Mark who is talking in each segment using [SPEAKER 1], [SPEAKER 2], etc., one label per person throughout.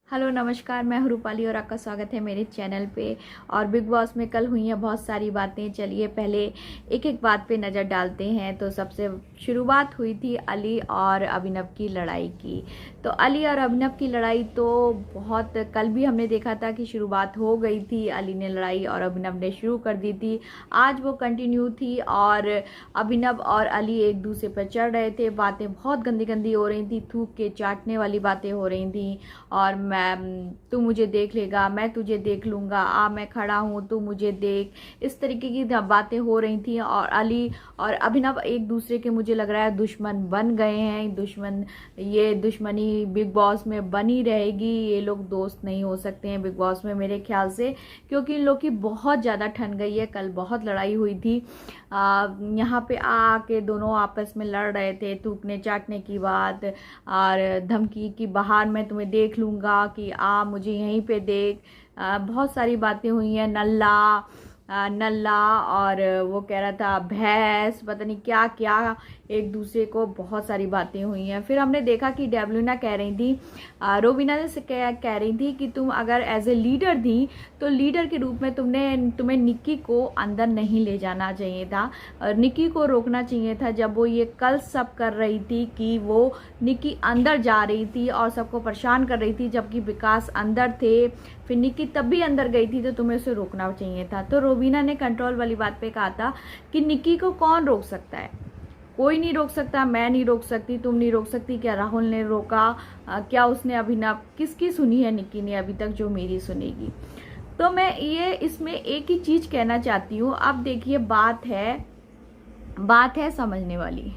[SPEAKER 1] Hello नमस्कार, मैं हूं रूपाली और आपका स्वागत है मेरे चैनल पे। और बिग बॉस में कल हुई हैं बहुत सारी बातें। चलिए पहले एक एक बात पे नज़र डालते हैं। तो सबसे शुरुआत हुई थी अली और अभिनव की लड़ाई की। तो अली और अभिनव की लड़ाई तो बहुत कल भी हमने देखा था कि शुरुआत हो गई थी, अली ने लड़ाई और अभिनव ने शुरू कर दी थी। आज वो कंटिन्यू थी और अभिनव और अली एक दूसरे पर चढ़ रहे थे। बातें बहुत गंदी गंदी हो रही थी, थूक के चाटने वाली बातें हो रही थी। और तू मुझे देख लेगा, मैं तुझे देख लूँगा, मैं खड़ा हूँ तू मुझे देख, इस तरीके की बातें हो रही थी। और अली और अभिनव एक दूसरे के, मुझे लग रहा है, दुश्मन बन गए हैं। ये दुश्मनी बिग बॉस में बनी रहेगी। ये लोग दोस्त नहीं हो सकते हैं बिग बॉस में मेरे ख्याल से, क्योंकि इन लोग की बहुत ज़्यादा ठन गई है। कल बहुत लड़ाई हुई थी। यहाँ पे आके दोनों आपस में लड़ रहे थे, थूकने चाटने की बात और धमकी की, बाहर मैं तुम्हें देख लूँगा, कि मुझे यहीं पे देख। बहुत सारी बातें हुई हैं। नल्ला और वो कह रहा था भैंस, पता नहीं क्या क्या, एक दूसरे को बहुत सारी बातें हुई हैं। फिर हमने देखा कि डेबलिना कह रही थी, रोबिना से कह रही थी कि तुम अगर एज ए लीडर थी तो लीडर के रूप में तुम्हें निक्की को अंदर नहीं ले जाना चाहिए था और निक्की को रोकना चाहिए था। जब वो ये कल सब कर रही थी कि वो निक्की अंदर जा रही थी और सबको परेशान कर रही थी, जबकि विकास अंदर थे, फिर निक्की तब भी अंदर गई थी, तो तुम्हें उसे रोकना चाहिए था। तो रोबिना ने कंट्रोल वाली बात पे कहा था कि निक्की को कौन रोक सकता है, कोई नहीं रोक सकता, मैं नहीं रोक सकती, तुम नहीं रोक सकती। क्या राहुल ने रोका? क्या उसने अभिनव, किसकी सुनी है निक्की ने अभी तक जो मेरी सुनेगी? तो मैं ये इसमें एक ही चीज कहना चाहती हूँ। अब देखिए, बात है समझने वाली।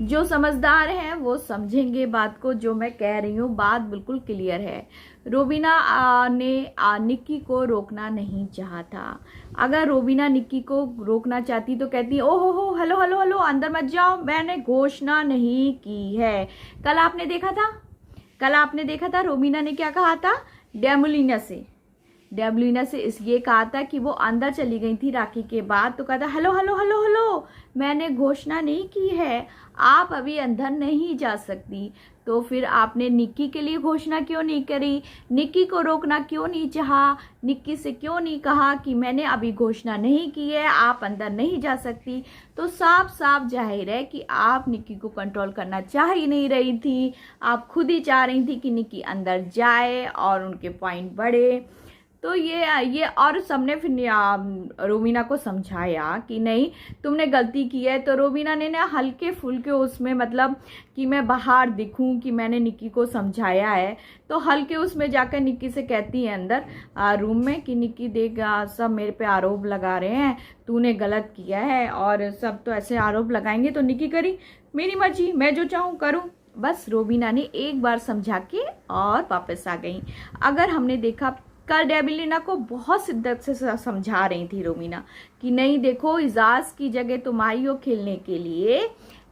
[SPEAKER 1] जो समझदार हैं वो समझेंगे बात को। जो मैं कह रही हूँ बात बिल्कुल क्लियर है। रोबिना ने निक्की को रोकना नहीं चाहा था। अगर रोबिना निक्की को रोकना चाहती तो कहती, ओ हो हेलो हेलो हेलो, अंदर मत जाओ, मैंने घोषणा नहीं की है। कल आपने देखा था रोबिना ने क्या कहा था डेबलिना से ये कहा था कि वो अंदर चली गई थी राखी के बाद, तो कहा था हेलो हेलो हेलो हेलो, मैंने घोषणा नहीं की है, आप अभी अंदर नहीं जा सकती। तो फिर आपने निक्की के लिए घोषणा क्यों नहीं करी? निक्की को रोकना क्यों नहीं चाहा? निक्की से क्यों नहीं कहा कि मैंने अभी घोषणा नहीं की है, आप अंदर नहीं जा सकती? तो साफ साफ जाहिर है कि आप निक्की को कंट्रोल करना चाह ही नहीं रही थी। आप खुद ही चाह रही थी कि निक्की अंदर जाए और उनके पॉइंट बढ़े। तो ये और सबने फिर रोबिना को समझाया कि नहीं, तुमने गलती की है। तो रोबिना ने ना हल्के फुल्के उसमें, मतलब कि मैं बाहर दिखूं कि मैंने निक्की को समझाया है, तो हल्के उसमें जाकर निक्की से कहती है अंदर रूम में कि निक्की देख, सब मेरे पे आरोप लगा रहे हैं, तूने गलत किया है और सब तो ऐसे आरोप लगाएंगे। तो निक्की करी, मेरी मर्जी, मैं जो चाहूँ करूँ। बस रोबिना ने एक बार समझा के और वापस आ गई। अगर हमने देखा, कल डेबलिना को बहुत शिद्दत से समझा रही थी रोबिना कि नहीं देखो, इजाज की जगह तुम आई हो खेलने के लिए,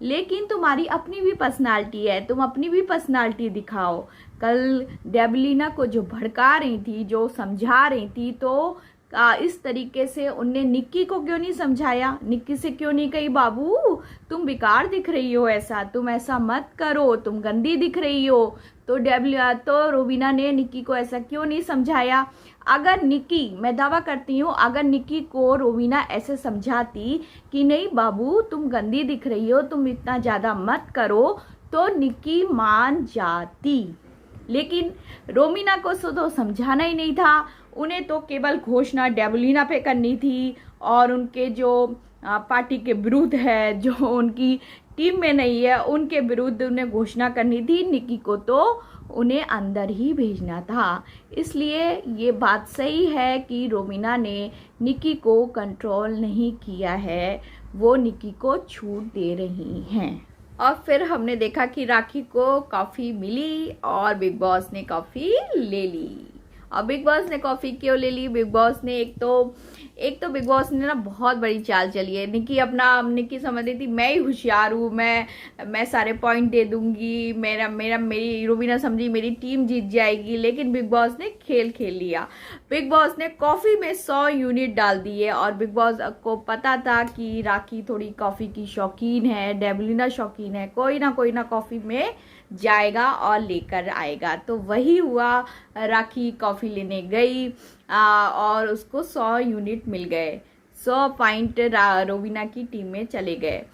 [SPEAKER 1] लेकिन तुम्हारी अपनी भी पर्सनालिटी है, तुम अपनी भी पर्सनालिटी दिखाओ। कल डेबलिना को जो भड़का रही थी, जो समझा रही थी, तो इस तरीके से उनने निक्की को क्यों नहीं समझाया? निक्की से क्यों नहीं कही, बाबू तुम बेकार दिख रही हो, तुम ऐसा मत करो, तुम गंदी दिख रही हो? तो रोबिना ने निक्की को ऐसा क्यों नहीं समझाया? अगर निक्की, मैं दावा करती हूँ, अगर निक्की को रोबिना ऐसे समझाती कि नहीं बाबू तुम गंदी दिख रही हो, तुम इतना ज्यादा मत करो, तो निक्की मान जाती। लेकिन रोबिना को तो समझाना ही नहीं था। उन्हें तो केवल घोषणा डेबलिना पे करनी थी और उनके जो पार्टी के विरुद्ध है, जो उनकी टीम में नहीं है, उनके विरुद्ध उन्हें घोषणा करनी थी। निक्की को तो उन्हें अंदर ही भेजना था। इसलिए ये बात सही है कि रोबिना ने निक्की को कंट्रोल नहीं किया है, वो निक्की को छूट दे रही हैं। और फिर हमने देखा कि राखी को कॉफी मिली और बिग बॉस ने कॉफी ले ली। और बिग बॉस ने कॉफी क्यों ले ली? बिग बॉस ने एक तो बिग बॉस ने ना बहुत बड़ी चाल चली है। निक्की समझ रही थी मैं ही होशियार हूँ, मैं सारे पॉइंट दे दूंगी, मेरी रोबिना समझी मेरी टीम जीत जाएगी, लेकिन बिग बॉस ने खेल लिया। बिग बॉस ने कॉफी में 100 यूनिट डाल दिए और बिग बॉस को पता था कि राखी थोड़ी कॉफी की शौकीन है, डेबलिना शौकीन है, कोई ना कॉफी में जाएगा और लेकर आएगा। तो वही हुआ, राखी कॉफ़ी लेने गई और उसको 100 यूनिट मिल गए, 100 पॉइंट रोवीना की टीम में चले गए।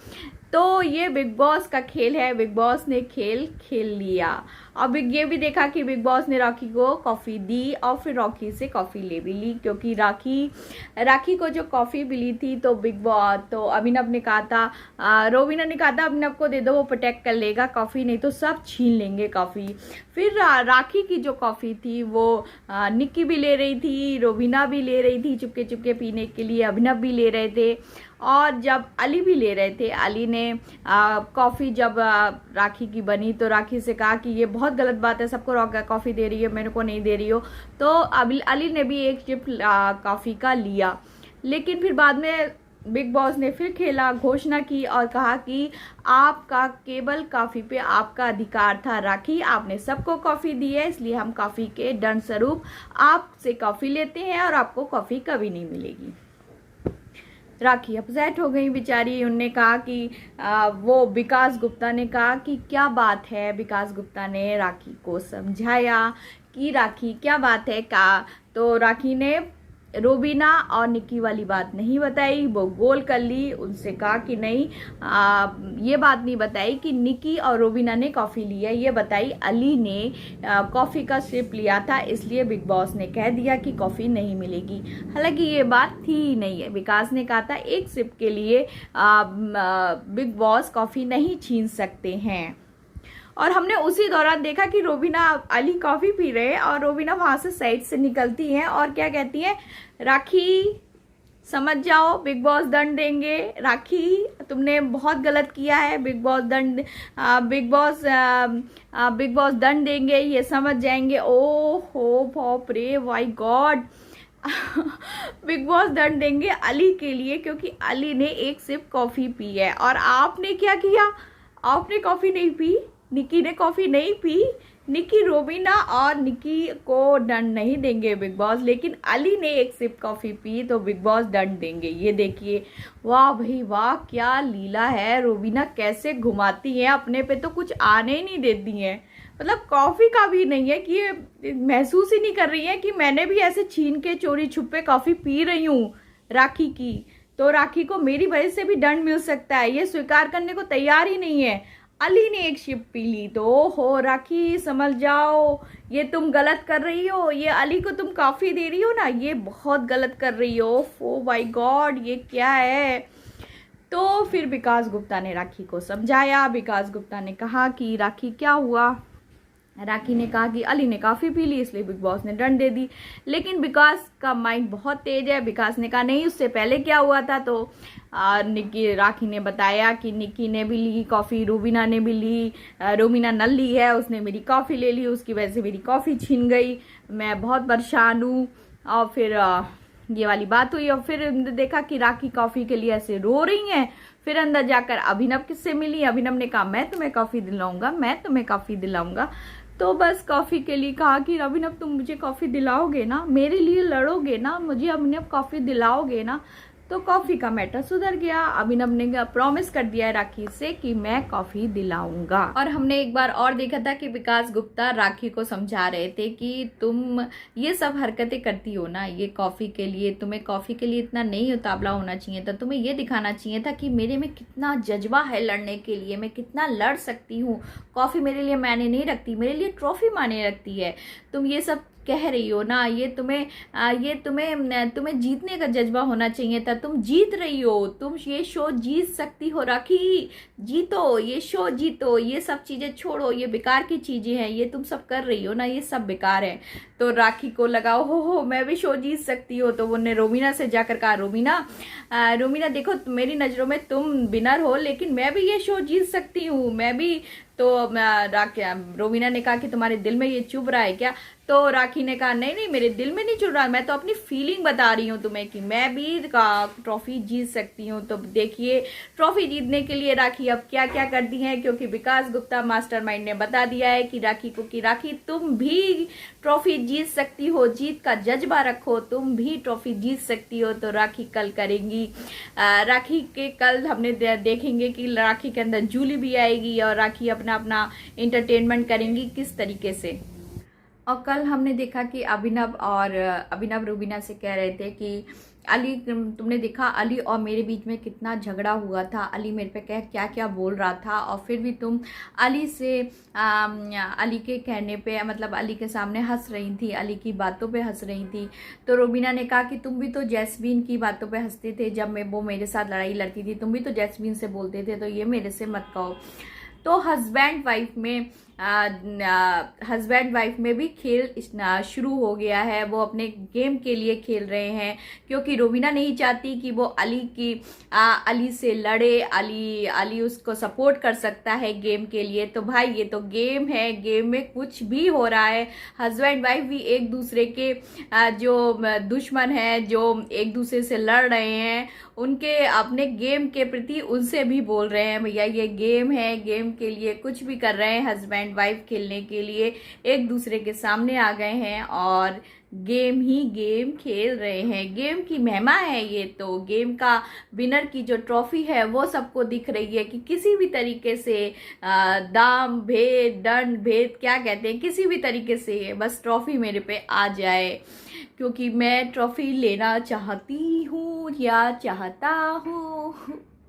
[SPEAKER 1] तो ये बिग बॉस का खेल है, बिग बॉस ने खेल खेल लिया। अब ये भी देखा कि बिग बॉस ने रॉकी को कॉफ़ी दी और फिर रॉकी से कॉफ़ी ले भी ली, क्योंकि राखी को जो कॉफ़ी मिली थी तो बिग बॉस तो अभिनव ने कहा था, रोवीना ने कहा था अभिनव को दे दो, वो प्रोटेक्ट कर लेगा कॉफ़ी, नहीं तो सब छीन लेंगे कॉफ़ी। फिर राखी की जो कॉफ़ी थी वो निक्की भी ले रही थी, रोवीना भी ले रही थी चुपके चुपके पीने के लिए, अभिनव भी ले रहे थे और जब अली भी ले रहे थे। अली ने कॉफ़ी जब राखी की बनी तो राखी से कहा कि ये बहुत गलत बात है, सबको कॉफ़ी दे रही है, मेरे को नहीं दे रही हो। तो अली ने भी एक सिप कॉफ़ी का लिया, लेकिन फिर बाद में बिग बॉस ने फिर खेला, घोषणा की और कहा कि आपका केवल कॉफ़ी पे आपका अधिकार था राखी, आपने सबको कॉफ़ी दी है, इसलिए हम कॉफ़ी के दंड स्वरूप आपसे कॉफ़ी लेते हैं और आपको कॉफ़ी कभी नहीं मिलेगी। राखी अपसेट हो गई बेचारी। उनने कहा कि वो विकास गुप्ता ने कहा कि क्या बात है। विकास गुप्ता ने राखी को समझाया कि राखी क्या बात है का, तो राखी ने रोबीना और निक्की वाली बात नहीं बताई, वो गोल कर ली। उनसे कहा कि नहीं, ये बात नहीं बताई कि निक्की और रोबीना ने कॉफ़ी ली है, ये बताई अली ने कॉफ़ी का सिप लिया था, इसलिए बिग बॉस ने कह दिया कि कॉफ़ी नहीं मिलेगी। हालांकि ये बात थी ही नहीं है। विकास ने कहा था एक सिप के लिए बिग बॉस कॉफ़ी नहीं छीन सकते हैं। और हमने उसी दौरान देखा कि रोबीना अली कॉफ़ी पी रहे हैं और रोबीना वहाँ से साइड से निकलती हैं और क्या कहती हैं, राखी समझ जाओ, बिग बॉस दंड देंगे, राखी तुमने बहुत गलत किया है, बिग बॉस दंड देंगे, ये समझ जाएंगे। ओ हो बाप रे, माय गॉड बिग बॉस दंड देंगे अली के लिए, क्योंकि अली ने एक सिप कॉफ़ी पी है। और आपने क्या किया, आपने कॉफ़ी नहीं पी, निक्की ने कॉफ़ी नहीं पी। निक्की, रोबीना और निक्की को दंड नहीं देंगे बिग बॉस, लेकिन अली ने एक सिप कॉफ़ी पी तो बिग बॉस दंड देंगे। ये देखिए, वाह भाई वाह, क्या लीला है। रोबीना कैसे घुमाती हैं, अपने पे तो कुछ आने ही नहीं देती हैं। मतलब कॉफ़ी का भी नहीं है कि ये महसूस ही नहीं कर रही है कि मैंने भी ऐसे छीन के चोरी छुपे कॉफ़ी पी रही हूँ राखी की, तो राखी को मेरी वजह से भी दंड मिल सकता है, ये स्वीकार करने को तैयार ही नहीं है। अली ने एक शिप पी ली तो हो राखी समझ जाओ, ये तुम गलत कर रही हो, ये अली को तुम कॉफ़ी दे रही हो ना, ये बहुत गलत कर रही हो। ओ माय गॉड, ये क्या है। तो फिर विकास गुप्ता ने राखी को समझाया। विकास गुप्ता ने कहा कि राखी क्या हुआ। राखी ने कहा कि अली ने काफ़ी पी ली, इसलिए बिग बॉस ने दंड दे दी। लेकिन विकास का माइंड बहुत तेज है। विकास ने कहा नहीं, उससे पहले क्या हुआ था। तो राखी ने बताया कि निक्की ने भी ली कॉफ़ी, रोबीना ने भी ली, रोबीना न ली है, उसने मेरी कॉफ़ी ले ली, उसकी वजह से मेरी कॉफ़ी छीन गई, मैं बहुत परेशान हूँ। और फिर ये वाली बात हुई और फिर देखा कि राखी कॉफ़ी के लिए ऐसे रो रही हैं। फिर अंदर जाकर अभिनव किससे मिली, अभिनव ने कहा मैं तुम्हें कॉफ़ी दिलाऊंगा, मैं तुम्हें कॉफ़ी दिलाऊंगा। तो बस कॉफ़ी के लिए कहा कि अभिनव तुम मुझे कॉफ़ी दिलाओगे ना, मेरे लिए लड़ोगे ना, मुझे अभिनव कॉफ़ी दिलाओगे ना। तो कॉफ़ी का मैटर सुधर गया। अभिनव ने प्रॉमिस कर दिया राखी से कि मैं कॉफ़ी दिलाऊंगा। और हमने एक बार और देखा था कि विकास गुप्ता राखी को समझा रहे थे कि तुम ये सब हरकतें करती हो ना, ये कॉफ़ी के लिए, तुम्हें कॉफ़ी के लिए इतना नहीं उतावला होना चाहिए था, तुम्हें ये दिखाना चाहिए था कि मेरे में कितना जज्बा है लड़ने के लिए, मैं कितना लड़ सकती हूँ। कॉफ़ी मेरे लिए मायने नहीं रखती, मेरे लिए ट्रॉफी मायने रखती है। तुम ये सब कह रही हो ना, ये तुम्हें जीतने का जज्बा होना चाहिए था, तुम जीत रही हो, तुम ये शो जीत सकती हो राखी, जीतो ये शो, जीतो, ये सब चीजें छोड़ो, ये बेकार की चीजें हैं, ये तुम सब कर रही हो ना, ये सब बेकार है। तो राखी को लगाओ हो मैं भी शो जीत सकती हो। तो उन्होंने रोबीना से जाकर कहा, रोबीना देखो मेरी नज़रों में तुम विनर हो, लेकिन मैं भी ये शो जीत सकती हूँ, मैं भी। तो रोबीना ने कहा कि तुम्हारे दिल में ये चुभ रहा है क्या। तो राखी ने कहा नहीं नहीं, मेरे दिल में नहीं चुन रहा, मैं तो अपनी फीलिंग बता रही हूँ तुम्हें कि मैं भी ट्रॉफी जीत सकती हूँ। तो देखिए ट्रॉफी जीतने के लिए राखी अब क्या क्या करती है, क्योंकि विकास गुप्ता मास्टरमाइंड ने बता दिया है कि राखी को कि राखी तुम भी ट्रॉफी जीत सकती हो, जीत का जज्बा रखो, तुम भी ट्रॉफी जीत सकती हो। तो राखी कल करेंगी, राखी के कल हमने देखेंगे कि राखी के अंदर जूली भी आएगी और राखी अपना अपना एंटरटेनमेंट करेंगी किस तरीके से। और कल हमने देखा कि अभिनव रूबीना से कह रहे थे कि अली, तुमने देखा अली और मेरे बीच में कितना झगड़ा हुआ था, अली मेरे पे क्या क्या बोल रहा था, और फिर भी तुम अली से अली के कहने पे, मतलब अली के सामने हंस रही थी, अली की बातों पे हंस रही थी। तो रूबीना ने कहा कि तुम भी तो जैस्मीन की बातों पे हंसते थे, जब वो मेरे साथ लड़ाई लड़ती थी, तुम भी तो जैस्मीन से बोलते थे, तो ये मेरे से मत कहो। तो हस्बैंड वाइफ में भी खेल शुरू हो गया है, वो अपने गेम के लिए खेल रहे हैं, क्योंकि रूबीना नहीं चाहती कि वो अली से लड़े, अली उसको सपोर्ट कर सकता है गेम के लिए। तो भाई ये तो गेम है, गेम में कुछ भी हो रहा है, हस्बैंड वाइफ भी एक दूसरे के जो दुश्मन है, जो एक दूसरे से लड़ रहे हैं, उनके अपने गेम के प्रति उनसे भी बोल रहे हैं भैया ये गेम है, गेम के लिए कुछ भी कर रहे हैं, हस्बैंड वाइफ खेलने के लिए एक दूसरे के सामने आ गए हैं और गेम ही गेम खेल रहे हैं। गेम की महिमा है ये, तो गेम का विनर की जो ट्रॉफी है वो सबको दिख रही है कि किसी भी तरीके से दाम भेद दंड भेद क्या कहते हैं, किसी भी तरीके से बस ट्रॉफी मेरे पे आ जाए, क्योंकि मैं ट्रॉफी लेना चाहती हूँ या चाहता हूँ।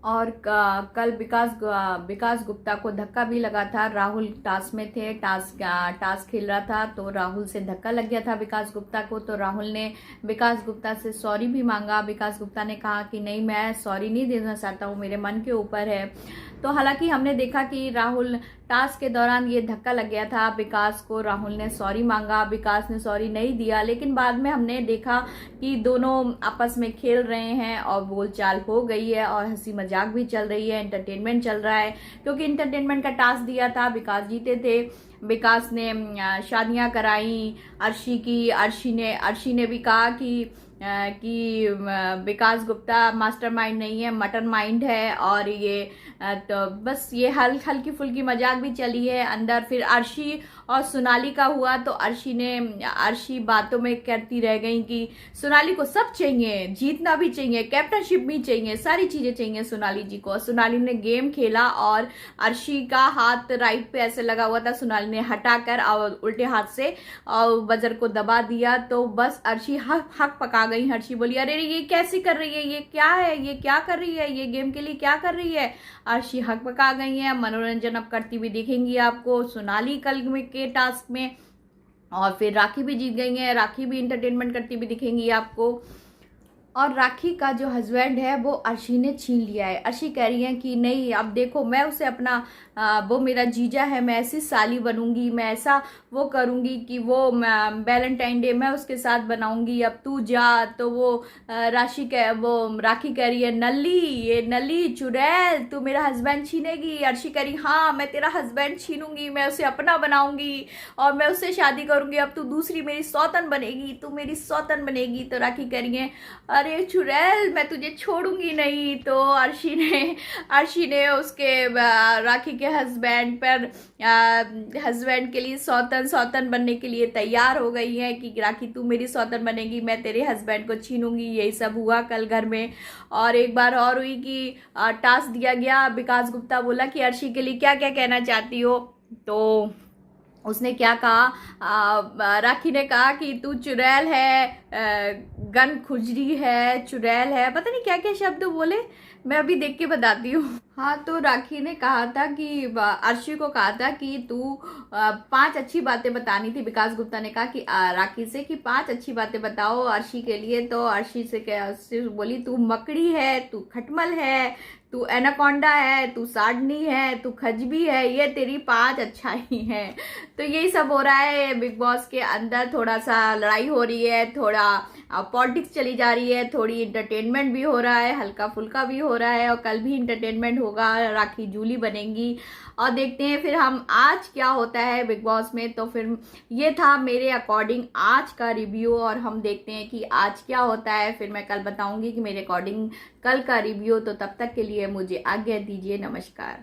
[SPEAKER 1] और कल विकास गुप्ता को धक्का भी लगा था, राहुल टास्क में थे, टास्क खेल रहा था, तो राहुल से धक्का लग गया था विकास गुप्ता को। तो राहुल ने विकास गुप्ता से सॉरी भी मांगा, विकास गुप्ता ने कहा कि नहीं मैं सॉरी नहीं देना चाहता हूँ, मेरे मन के ऊपर है। तो हालांकि हमने देखा कि राहुल टास्क के दौरान ये धक्का लग गया था विकास को, राहुल ने सॉरी मांगा, विकास ने सॉरी नहीं दिया, लेकिन बाद में हमने देखा कि दोनों आपस में खेल रहे हैं और बोलचाल हो गई है और हंसी मजाक भी चल रही है, एंटरटेनमेंट चल रहा है, क्योंकि एंटरटेनमेंट का टास्क दिया था, विकास जीते थे, विकास ने शादियां कराई अर्शी की, अर्शी ने भी कहा कि विकास गुप्ता मास्टरमाइंड नहीं है, मटन माइंड है, और ये तो बस ये हल्की फुल्की मजाक भी चली है अंदर। फिर अर्शी और सोनाली का हुआ, तो अर्शी बातों में करती रह गई कि सोनाली को सब चाहिए, जीतना भी चाहिए, कैप्टनशिप भी चाहिए, सारी चीजें चाहिए सोनाली जी को। सोनाली ने गेम खेला और अर्शी का हाथ राइट पे ऐसे लगा हुआ था, सोनाली ने हटाकर और उल्टे हाथ से और बजर को दबा दिया, तो बस अर्शी हक पका गई। अर्शी बोली अरे ये कैसे कर रही है, ये क्या है, ये क्या कर रही है, ये गेम के लिए क्या कर रही है। अर्शी हक पका गई है। मनोरंजन अब करती हुई दिखेंगी आपको सोनाली कल के टास्क में, और फिर राखी भी जीत गई है, राखी भी इंटरटेनमेंट करती हुई दिखेंगी आपको। और राखी का जो हस्बैंड है वो अर्शी ने छीन लिया है। अर्शी कह रही है कि नहीं अब देखो मैं उसे अपना वो मेरा जीजा है, मैं ऐसी साली बनूंगी, मैं ऐसा वो करूंगी कि वो वैलेंटाइन डे मैं उसके साथ बनाऊंगी, अब तू जा। तो वो राखी कह रही है नली चुड़ैल तू मेरा हस्बैंड छीनेगी। अर्शी कह रही हाँ मैं तेरा हस्बैंड छीनूंगी, मैं उसे अपना बनाऊंगी और मैं उससे शादी करूंगी, अब तू दूसरी मेरी सौतन बनेगी, तू मेरी सौतन बनेगी। तो राखी कह रही है अरे चुड़ैल मैं तुझे छोड़ूंगी नहीं। तो अर्शी ने उसके राखी के हस्बैंड के लिए सौतन बनने के लिए तैयार हो गई है कि राखी तू मेरी सौतन बनेगी, मैं तेरे हस्बैंड को छीनूंगी। यही सब हुआ कल घर में। और एक बार और हुई कि टास्क दिया गया, विकास गुप्ता बोला कि अर्शी के लिए क्या क्या कहना चाहती हो, तो उसने क्या कहा, राखी ने कहा कि तू चुड़ैल है, गन खुजरी है, चुड़ैल है, पता नहीं क्या क्या शब्द बोले, मैं अभी देख के बताती हूँ। हाँ तो राखी ने कहा था कि अर्शी को कहा था कि तू 5 अच्छी बातें बतानी थी। विकास गुप्ता ने कहा कि राखी से कि 5 अच्छी बातें बताओ अर्शी के लिए। तो अर्शी बोली तू मकड़ी है, तू खटमल है, तू एनाकोंडा है, तू साडनी है, तू खजबी है, ये तेरी 5 अच्छाई है। तो यही सब हो रहा है बिग बॉस के अंदर, थोड़ा सा लड़ाई हो रही है, थोड़ा पॉलिटिक्स चली जा रही है, थोड़ी इंटरटेनमेंट भी हो रहा है, हल्का फुल्का भी हो रहा है, और कल भी इंटरटेनमेंट होगा, राखी जूली बनेंगी। और देखते हैं फिर हम आज क्या होता है बिग बॉस में। तो फिर ये था मेरे अकॉर्डिंग आज का रिव्यू, और हम देखते हैं कि आज क्या होता है। फिर मैं कल बताऊंगी कि मेरे अकॉर्डिंग कल का रिव्यू। तो तब तक के लिए मुझे आज्ञा दीजिए, नमस्कार।